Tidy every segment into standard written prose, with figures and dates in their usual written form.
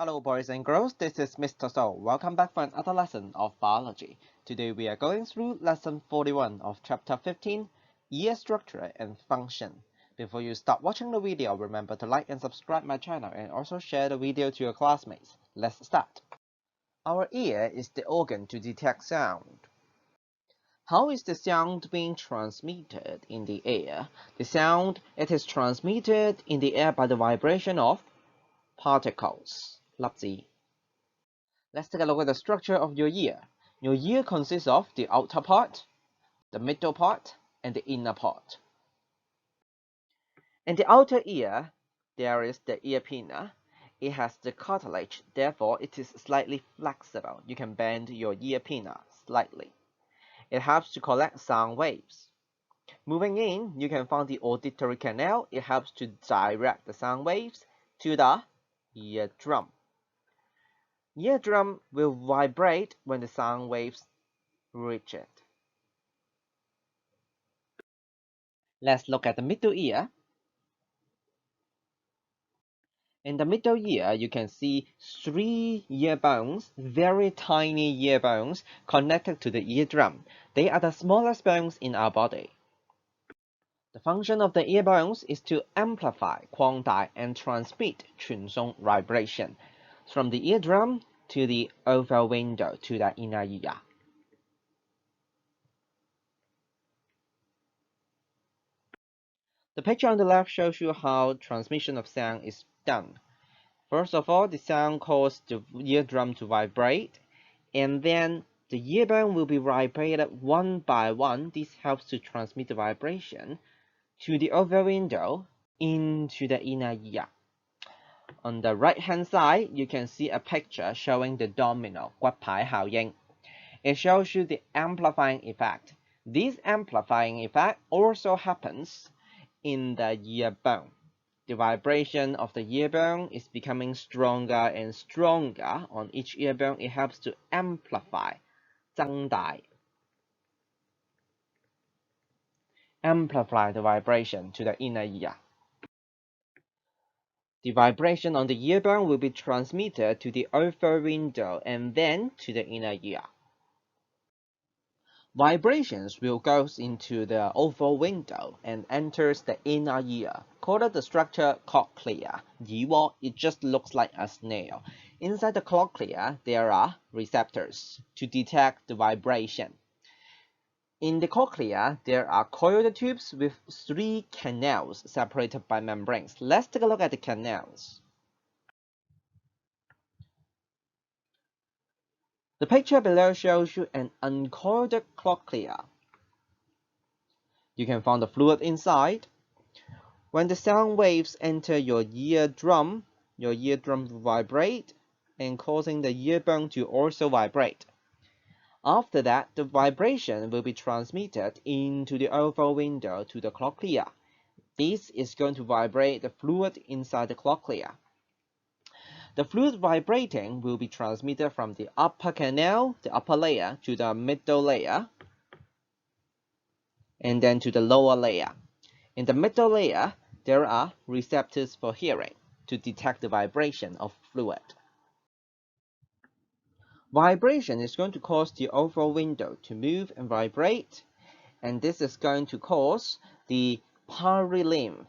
Hello boys and girls, this is Mr. So. Welcome back for another lesson of biology. Today we are going through lesson 41 of chapter 15, ear structure and function. Before you start watching the video, remember to like and subscribe my channel and also share the video to your classmates. Let's start. Our ear is the organ to detect sound. How is the sound being transmitted in the air? The sound, it is transmitted in the air by the vibration of particles. 粒子. Let's take a look at the structure of your ear. Your ear consists of the outer part, the middle part, and the inner part. In the outer ear, there is the ear pinna. It has the cartilage, therefore it is slightly flexible. You can bend your ear pinna slightly. It helps to collect sound waves. Moving in, you can find the auditory canal. It helps to direct the sound waves to the eardrum. Eardrum will vibrate when the sound waves reach it. Let's look at the middle ear. In the middle ear, you can see 3 ear bones, very tiny ear bones, connected to the eardrum. They are the smallest bones in our body. The function of the ear bones is to amplify, 擴大, and transmit 傳送 vibration from the eardrum to the oval window to the inner ear. The picture on the left shows you how transmission of sound is done. First of all, the sound causes the eardrum to vibrate, and then the ear bone will be vibrated one by one. This helps to transmit the vibration to the oval window into the inner ear. On the right-hand side, you can see a picture showing the domino 骨牌效應. It shows you the amplifying effect. This amplifying effect also happens in the ear bone. The vibration of the ear bone is becoming stronger and stronger on each ear bone. It helps to amplify, 增大, amplify the vibration to the inner ear. The vibration on the ear bone will be transmitted to the oval window and then to the inner ear. Vibrations will go into the oval window and enters the inner ear. Called the structure cochlea. 耳蜗, it just looks like a snail. Inside the cochlea, there are receptors to detect the vibration. In the cochlea, there are coiled tubes with 3 canals separated by membranes. Let's take a look at the canals. The picture below shows you an uncoiled cochlea. You can find the fluid inside. When the sound waves enter your eardrum will vibrate and causing the ear bone to also vibrate. After that, the vibration will be transmitted into the oval window to the cochlea. This is going to vibrate the fluid inside the cochlea. The fluid vibrating will be transmitted from the upper canal, the upper layer, to the middle layer, and then to the lower layer. In the middle layer, there are receptors for hearing to detect the vibration of fluid. Vibration is going to cause the oval window to move and vibrate, and this is going to cause the perilymph,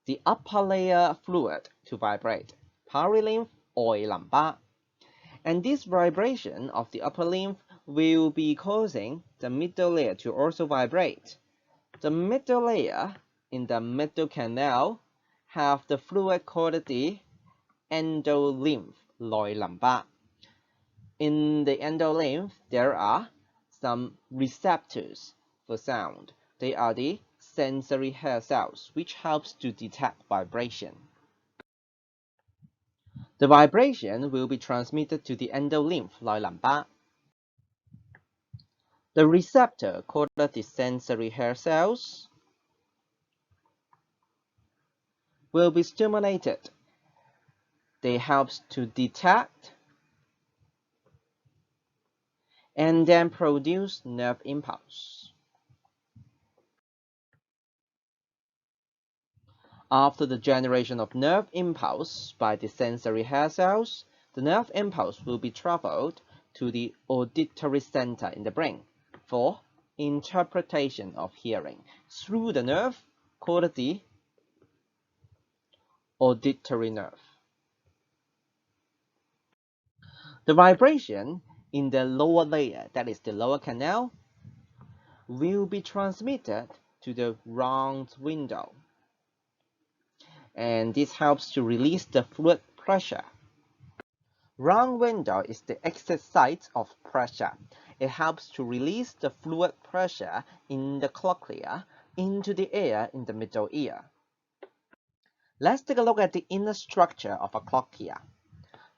the upper layer fluid, to vibrate. Perilymph 外淋巴. And this vibration of the upper lymph will be causing the middle layer to also vibrate. The middle layer in the middle canal have the fluid called the endolymph 內淋巴. In the endolymph, there are some receptors for sound. They are the sensory hair cells, which helps to detect vibration. The vibration will be transmitted to the endolymph 內淋巴. The receptor called the sensory hair cells will be stimulated. They help to detect and then produce nerve impulse. After the generation of nerve impulse by the sensory hair cells, the nerve impulse will be traveled to the auditory center in the brain for interpretation of hearing through the nerve called the auditory nerve. The vibration in the lower layer, that is the lower canal, will be transmitted to the round window, and this helps to release the fluid pressure. Round window is the exit site of pressure. It helps to release the fluid pressure in the cochlea into the air in the middle ear. Let's take a look at the inner structure of a cochlea.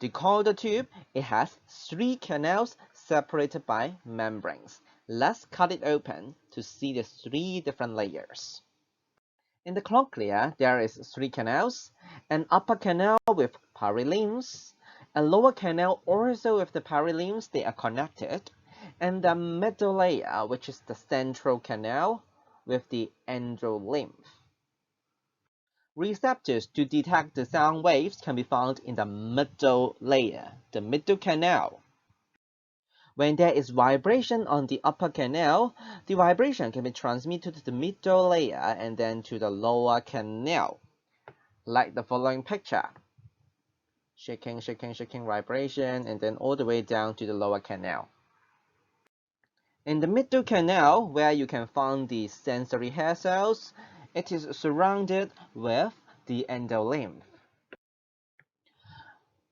The caudal tube, it has 3 canals separated by membranes. Let's cut it open to see the 3 different layers. In the cochlea, there is 3 canals, an upper canal with parilimbs, a lower canal also with the parilimbs, they are connected, and the middle layer, which is the central canal with the endolymph. Receptors to detect the sound waves can be found in the middle layer, the middle canal. When there is vibration on the upper canal, the vibration can be transmitted to the middle layer and then to the lower canal, like the following picture. Shaking, shaking, shaking vibration, and then all the way down to the lower canal. In the middle canal, where you can find the sensory hair cells, it is surrounded with the endolymph.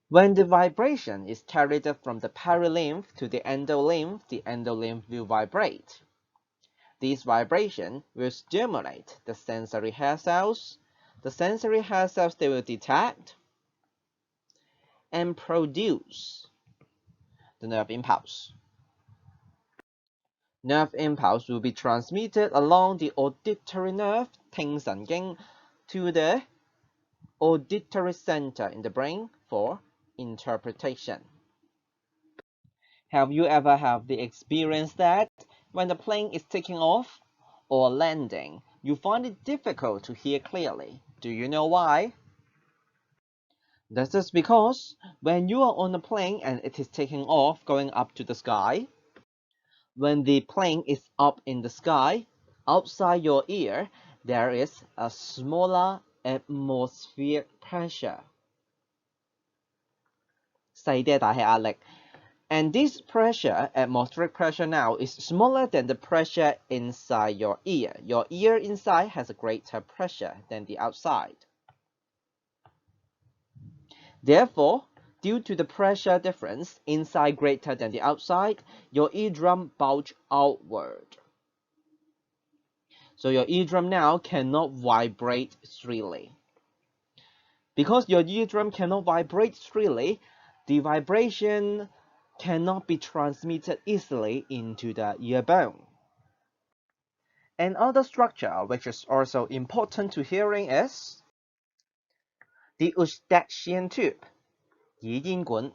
When the vibration is carried from the perilymph to the endolymph will vibrate. This vibration will stimulate the sensory hair cells. The sensory hair cells, they will detect and produce the nerve impulse. Nerve impulse will be transmitted along the auditory nerve, 聽神經, to the auditory center in the brain for interpretation. Have you ever had the experience that when the plane is taking off or landing, you find it difficult to hear clearly? Do you know why? This is because when you are on a plane and it is taking off going up to the sky, when the plane is up in the sky, outside your ear, there is a smaller atmospheric pressure. 細啲大氣壓力. And this pressure, atmospheric pressure now, is smaller than the pressure inside your ear. Your ear inside has a greater pressure than the outside. Therefore, due to the pressure difference, inside greater than the outside, your eardrum bulge outward. So your eardrum now cannot vibrate freely. Because your eardrum cannot vibrate freely, the vibration cannot be transmitted easily into the ear bone. Another structure which is also important to hearing is the Eustachian tube, 耳咽管.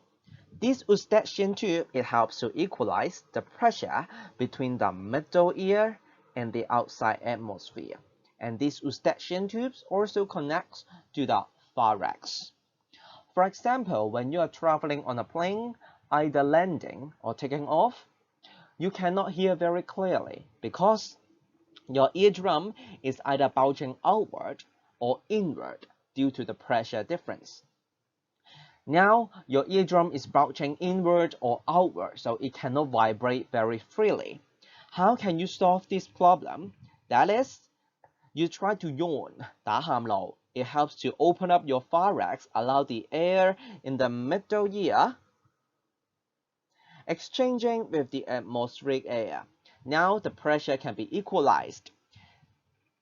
This Eustachian tube, it helps to equalize the pressure between the middle ear and the outside atmosphere. And these Eustachian tubes also connect to the pharynx. For example, when you are traveling on a plane, either landing or taking off, you cannot hear very clearly because your eardrum is either bulging outward or inward due to the pressure difference. Now, your eardrum is bulging inward or outward, so it cannot vibrate very freely. How can you solve this problem? That is, you try to yawn, 打喊路. It helps to open up your pharynx, allow the air in the middle ear exchanging with the atmospheric air. Now the pressure can be equalized.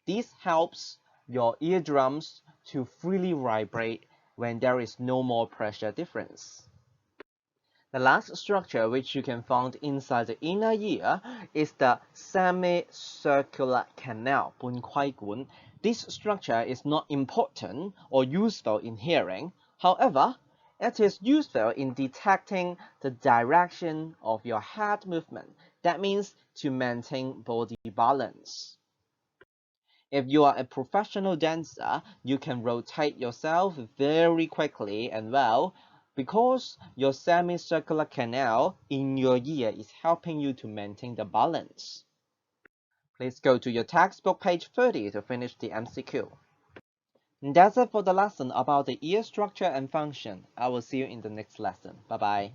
This helps your eardrums to freely vibrate when there is no more pressure difference. The last structure which you can find inside the inner ear is the semicircular canal, 半規管. This structure is not important or useful in hearing. However, it is useful in detecting the direction of your head movement. That means to maintain body balance. If you are a professional dancer, you can rotate yourself very quickly and well because your semicircular canal in your ear is helping you to maintain the balance. Please go to your textbook page 30 to finish the MCQ. That's it for the lesson about the ear structure and function. I will see you in the next lesson. Bye bye.